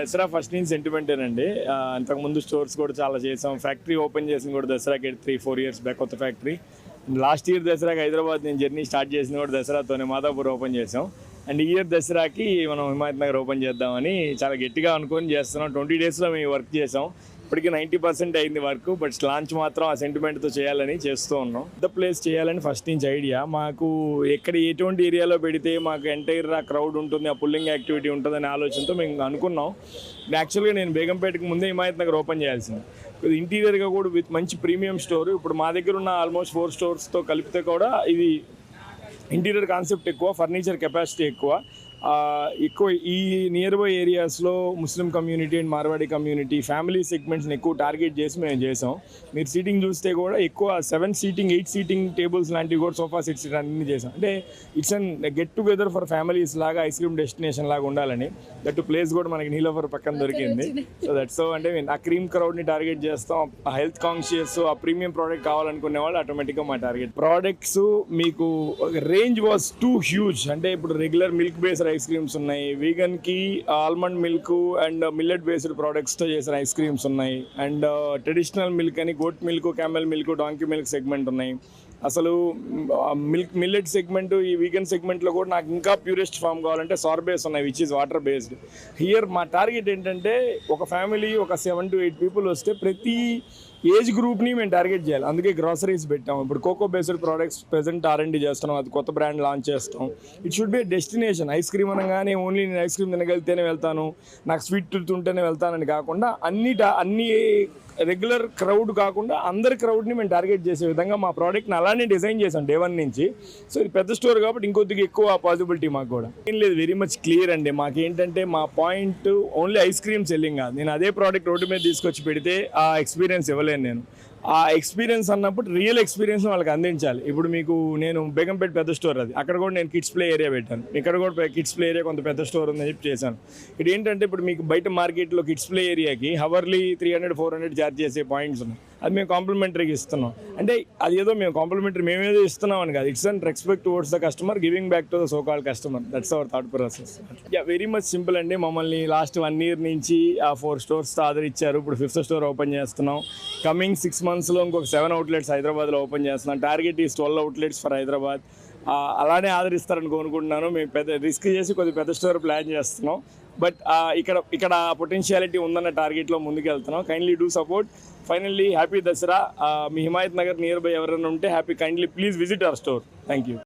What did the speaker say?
Dasara first నుంచి సెంటిమెంటేనండి. అంతకుముందు stores కూడా చాలా చేసాం. ఫ్యాక్టరీ ఓపెన్ చేసింది కూడా దసరాకి 3-4 ఇయర్స్ బ్యాక్, కొత్త ఫ్యాక్టరీ. లాస్ట్ ఇయర్ దసరాకి హైదరాబాద్ నేను జర్నీ స్టార్ట్ చేసింది కూడా దసరాతోనే, మాదాపూర్ ఓపెన్ చేసాం. అండ్ ఈ ఇయర్ దసరాకి మనం హిమాయత్ నగర్ ఓపెన్ చేద్దామని చాలా గట్టిగా అనుకొని చేస్తున్నాం. 20 daysలో మేము వర్క్ చేసాం. ఇప్పటికీ 90% అయింది వర్క్. బట్ లాంచ్ మాత్రం ఆ సెంటిమెంట్తో చేయాలని చేస్తూ ఉన్నాం. ద ప్లేస్ చేయాలని ఫస్ట్ నుంచి ఐడియా. మాకు ఎక్కడ ఎటువంటి ఏరియాలో పెడితే మాకు ఎంటైర్ ఆ క్రౌడ్ ఉంటుంది, ఆ పుల్లింగ్ యాక్టివిటీ ఉంటుందనే ఆలోచనతో మేము అనుకున్నాం. యాక్చువల్గా నేను బేగంపేటకి ముందే హిమాయత్ నగర్ ఓపెన్ చేయాల్సింది. ఇంటీరియర్గా కూడా విత్ మంచి ప్రీమియం స్టోర్. ఇప్పుడు మా దగ్గర ఉన్న ఆల్మోస్ట్ 4 స్టోర్స్తో కలిపితే కూడా ఇది ఇంటీరియర్ కాన్సెప్ట్ ఎక్కువ, ఫర్నిచర్ కెపాసిటీ ఎక్కువ. ఈ నియర్ బై ఏరియాస్లో Muslim community and Marwari community family సెగ్మెంట్స్ని ఎక్కువ టార్గెట్ చేసి మేము చేసాం. మీరు సీటింగ్ చూస్తే కూడా ఎక్కువ 7 సీటింగ్ 8 సీటింగ్ టేబుల్స్ లాంటివి కూడా, సోఫా సెట్స్ అన్నీ చేసాం. అంటే it's an get together for families లాగా, ఐస్ క్రీమ్ డెస్టినేషన్ లాగా ఉండాలని. దట్ ప్లేస్ కూడా మనకి నీలోఫర్ పక్కన దొరికింది. సో అంటే ఆ క్రీమ్ క్రౌడ్ని టార్గెట్ చేస్తాం. ఆ హెల్త్ కాన్షియస్, ఆ ప్రీమియం ప్రోడక్ట్ కావాలనుకునే వాళ్ళు ఆటోమేటిక్గా మా టార్గెట్. ప్రోడక్ట్స్ మీకు రేంజ్ వాజ్ టూ హ్యూజ్. అంటే ఇప్పుడు regular milk based ice creams ఉన్నాయి, వీగన్కి almond milk and millet based ప్రోడక్ట్స్తో చేసిన ఐస్ క్రీమ్స్ ఉన్నాయి, అండ్ ట్రెడిషనల్ మిల్క్ అని goat milk, camel milk, donkey milk segment ఉన్నాయి. అసలు మిల్లెట్ సెగ్మెంట్, ఈ వీగన్ సెగ్మెంట్లో కూడా నాకు ఇంకా ప్యూరెస్ట్ ఫామ్ కావాలంటే సార్బేస్ ఉన్నాయి, which is water based. Here మా టార్గెట్ ఏంటంటే ఒక ఫ్యామిలీ ఒక 7 to 8 పీపుల్ వస్తే ప్రతి ఏజ్ గ్రూప్ని మేము టార్గెట్ చేయాలి. అందుకే గ్రాసరీస్ పెట్టాం. ఇప్పుడు cocoa based products present R&D చేస్తున్నాం, అది కొత్త బ్రాండ్ లాంచ్ చేస్తాం. It should be destination. Ice cream అనగానే ఓన్లీ నేను ఐస్ క్రీమ్ తినగలిగితేనే వెళ్తాను, నాకు స్వీట్ టూత్ ఉంటేనే వెళ్తానని కాకుండా అన్ని రెగ్యులర్ క్రౌడ్ కాకుండా అందరి క్రౌడ్ని మేము టార్గెట్ చేసే విధంగా మా ప్రోడక్ట్ని అలానే డిజైన్ చేసాం డే 1 నుంచి. సో ఇది పెద్ద స్టోర్ కాబట్టి ఇంకొద్దిగా ఎక్కువ పాసిబిలిటీ మాకు కూడా ఏం లేదు. వెరీ మచ్ క్లియర్ అండి. మాకేంటంటే మా point only ice cream selling కాదు. నేను అదే ప్రోడక్ట్ రోడ్డు మీద తీసుకొచ్చి పెడితే ఆ ఎక్స్పీరియన్స్ ఇవ్వలేను నేను. ఆ ఎక్స్పీరియన్స్ అన్నప్పుడు రియల్ ఎక్స్పీరియన్స్ వాళ్ళకి అందించాలి. ఇప్పుడు మీకు నేను బేగంపేట పెద్ద స్టోర్ అది, అక్కడ కూడా నేను కిడ్స్ ప్లే ఏరియా పెట్టాను. ఇక్కడ కూడా కిడ్స్ ప్లే ఏరియా కొంత పెద్ద స్టోర్ ఉందని చెప్పి చేశాను. ఇది ఏంటంటే ఇప్పుడు మీకు బయట మార్కెట్లో కిడ్స్ ప్లే ఏరియాకి హవర్లీ 300-400 ఛార్జ్ చేసే పాయింట్స్ ఉన్నాయి. అది మేము కాంప్లిమెంటరీగా ఇస్తున్నాం. అంటే అది ఏదో మేము కాంప్లిమెంటరీ మేమేదో ఇస్తున్నాం అని కాదు. It's and respect towards the customer, giving back to the so called customer. That's our thought process. Very much simple అండి. మమ్మల్ని లాస్ట్ 1 year నుంచి ఆ 4 స్టోర్స్తో ఆదరించారు. ఇప్పుడు 5th స్టోర్ ఓపెన్ చేస్తున్నాం. కమింగ్ 6 monthsలో ఇంకొక 7 outlets హైదరాబాద్లో ఓపెన్ చేస్తున్నాం. Target is 12 outlets for Hyderabad. అలానే ఆదరిస్తారని కోరుకుంటున్నాను. మేము పెద్ద రిస్క్ చేసి కొద్దిగా పెద్ద స్టోర్ ప్లాన్ చేస్తున్నాం. బట్ ఇక్కడ పొటెన్షియాలిటీ ఉందన్న టార్గెట్లో ముందుకు వెళ్తున్నాం. Kindly do support. Finally happy Dasara. Me Himayat Nagar near by ఎవరైనా ఉంటే happy, kindly please visit our store. Thank you.